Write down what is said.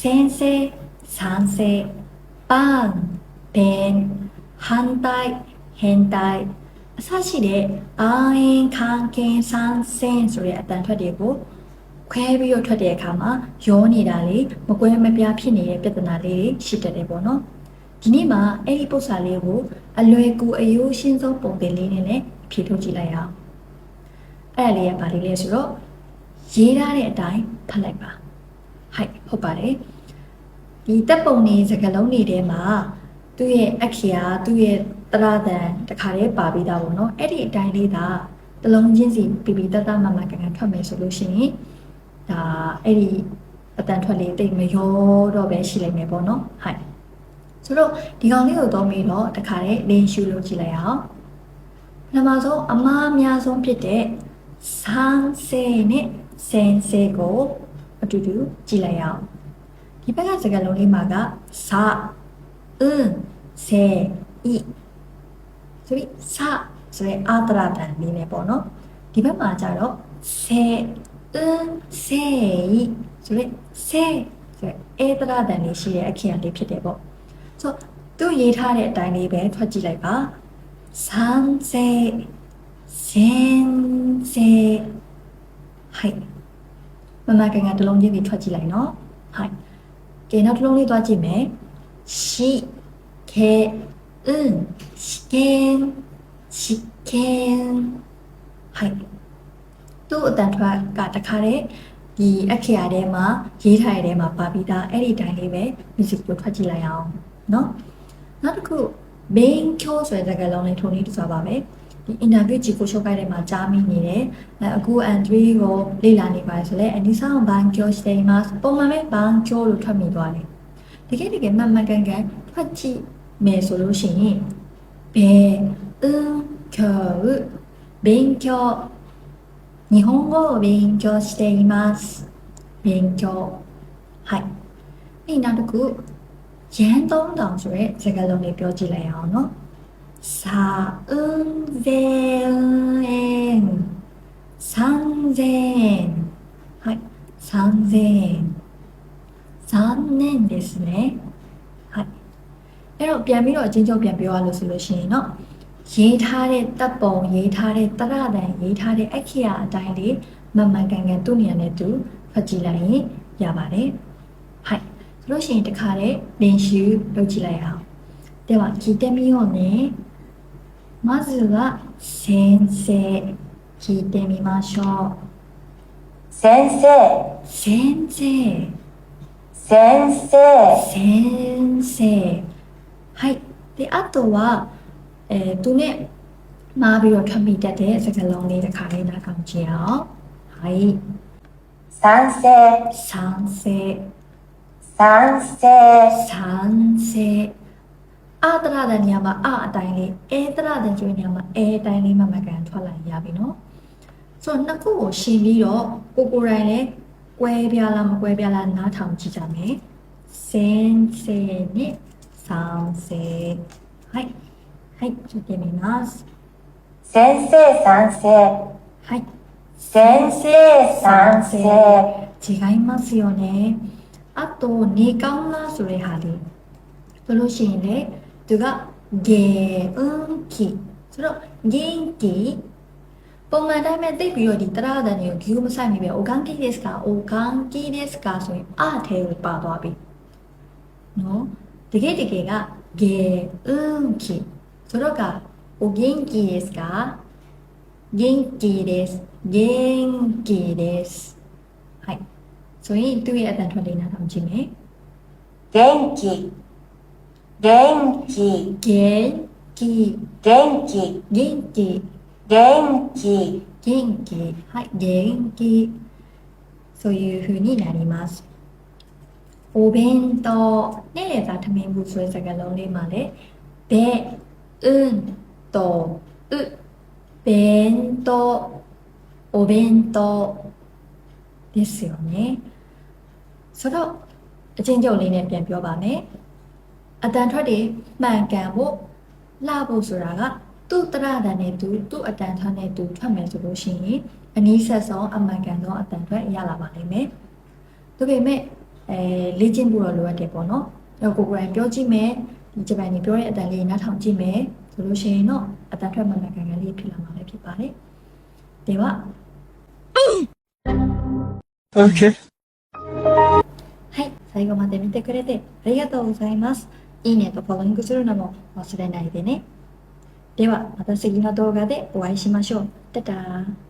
先生、賛成、バン、ベン、反対、変態အစရှိတဲ့အာရင်ခံကင်ဆန်းဆင်းဆိုတဲ့အတန်ထွက်တွေကိုခွဲပြီးတော့ထွက်တဲ့အခါမှာရောနေတာလေမကွဲမပြားဖြစ်နေတဲ့ပြဿနာလေးတွေရှိတတ်တယ်ပေါ့နော်ဒီနေ့မှာအဲ့ဒီပု္ပ္ပာလေးကိုအလွယ်ကူအယိုးရှင်းဆုံးပုံသင်လေးနဲ့ဖြည့်ထုတ်ကြည့်လိုက်အောင်အဲ့ဒါလေးကဘာလေးလဲဆိုတော့ရေးထားတဲ့အတိုင်းဖတ်လိုက်ပါဟုတ်ပါတယ်ဒီတပ်ပုံနေစကားလုံးတွေထဲမှာသူ့ရဲ့အခရာသူ့ရဲ့တရသံတခါလေးပါပြီးသားပေါ့နော်အဲ့ဒီအတိုင်းလေးဒါတလုံးချင်းစီပြပြတတ်မှန်ကန်ထွက်မယ်ဆိုလို့ရှိရင်ဒါအဲ့ဒီအတန်ထွက်လေးတိတ်မရောတော့ပဲရှိလိုက်မယ်ပေါ့နော်ဆိုတော့ဒီကောင်လေးကိုတော့ပြီးတော့တခါလေးလင်းရှုလုပ်ကြည့်လိုက်အောင်ပထမဆုံးအမားအများဆုံးဖြစ်တဲ့ဆန်းစေနဲ့စင်စေကိုအတူတူကြည့်လိုက်အောင်ဒီဘက်ကစကားလုံးလေးမှာကစာစေဤဆိုပြီးစာဆိုရင်အာတရတန်လေးနဲ့ပေါ့နော်ဒီဘက်မှာကျတော့စေစေဤဆိုရင်စေဆိုရင်အေတရတန်လေးရှိတဲ့အခရာလေးဖြစ်တယ်ပေါ့ဆိုတော့သူရေးထားတဲ့အတိုင်းလေးပဲထွက်ကြည့်လိုက်ပါဆန်းစေစင်စေမမကန်ကတလုံးချင်းပြီးထွက်ကြည့်လိုက်နော်ကဲနောက်တစ်လုံးလေးသွားကြည့်မယ်ရှိခဲ試験သူ့အတန်ထွက်ကတခါတည်းဒီအခရာထဲမှာရေးထားတဲ့ထဲမှာပါပြီးသားအဲ့ဒီတိုင်းလေးပဲ music ကိုထွက်ကြည့်လိုက်အောင်နော်နောက်တစ်ခု main cue ဆိုတဲ့စကားလုံးလေးထုံလေးတူစားပါမယ်ဒီ interview ကြည့်ကိုရှုပ်ခိုင်းတဲ့မှာကြားမိနေတယ်အခု entry ကိုလေ့လာနေပါဆိုလဲအနိဆောင်ဘန်ကျိုしていますပုံမှန်ပဲဘန်ကျိုလို့ထွက်မိသွားတယ်တကယ်မှန်မှန်ကန်ကန်ထွက်ကြည့်မယ်ဆိုလို့ရှိရင်勉強勉強日本語を勉強しています勉強နောက်တစ်ခုရန်သုံးတောင်ဆိုတဲ့စကားလုံးလေးပြောကြည့်လိုက်အောင်နော်3000円3000円3000円残念ですねအဲ့တော့ပြန်ပြီးတော့အချင်းချင်းပြန်ပြောရလို့ဆိုလို့ရှိရင်เนาะရေးထားတဲ့တပ်ပုံရေးထားတဲ့တရတန်ရေးထားတဲ့အခရာအတိုင်းလေးမမှန်ကန်ကန်သူ့နေရာနဲ့သူဖတ်ကြည့်လိုက်ရင်ရပါတယ်ဆိုလို့ရှိရင်တခါလေး練習လုပ်ကြည့်လိုက်အောင်では聞いてみようねまずは先生聞いてみましょう先生先生先生先生であとはသူနဲ့မှားပြီးတော့ထွက်မိတတ်တဲ့စကားလုံးလေးတစ်ခါလေးနားထောင်ကြည့်အောင်賛成賛成賛成賛成အာတရတဲ့နေရာမှာအာအတိုင်းလေးအဲတရတဲ့ကျွေးနေရာမှာအဲအတိုင်းလေးမှမကန်ထွက်လာရပြီနော်ဆိုတော့နှစ်ခုကိုရှင်းပြီးတော့ကိုယ်တိုင်လည်းကွဲပြားလားမကွဲပြားလားနားထောင်ကြည့်ကြမယ်先生နဲ့賛成ちょっと見ます先生賛成先生賛成違いますよねあとနေကောင်းလားဆိုတဲ့ဟာလေးဆိုလို့ရှိရင်လေသူက元気ဆိုတော့元気ပုံမှန်တိုင်းပဲသိပြီးတော့ဒီတရဒန်တွေကိုဂီကိုမဆိုင်မိပဲお元気ですかお元気ですかဆိုရင်အထဲကိုပါသွားပြီနော်တကယ်က元気それがお元気ですか元気です元気ですဆိုရင်သူ့ရဲ့အတန်ထွက်လေးနားထောင်ကြည့်မယ်元気元気元気元気元気元気元気元気そういう風になりますお弁当နဲ့ဒါထမင်းဘူးဆိုတဲ့စကားလုံးလေးမှာလေဘယ်と弁当お弁当ですよねဆိုတော့အချင်းချုပ်လေးနဲ့ပြန်ပြောပါမယ်အတန်ထွက်တွေမှန်ကန်ဖို့လှဖို့ဆိုတာကသူ့တရတန်နဲ့သူ့အတန်ထွက်နဲ့သူထွက်မယ်ဆိုလို့ရှိရင်အနည်းဆက်ဆုံးအမှန်ကန်သောအတန်ထွက်ရလာပါလိမ့်မယ်ဒါပေမဲ့ လေ့ကျင့်ဖို့တော့လိုအပ်တယ်ပေါ့နော်အဲ့တော့ကိုယ်ကိုယ်တိုင်ပြောကြည့်မယ်ဒီဂျပန်နေပြောတဲ့အတန်လေးနားထောင်ကြည့်မယ်ဆိုလို့ရှိရင်တော့အတန်ထွက်မှန်မှန်ကန်ကန်လေးဖြစ်လာမှာပဲဖြစ်ပါတယ်では Okay. はい最後まで見てくれてありがとうございますいいねとフォローイングするのも忘れないでねではまた次の動画でお会いしましょう。たたー。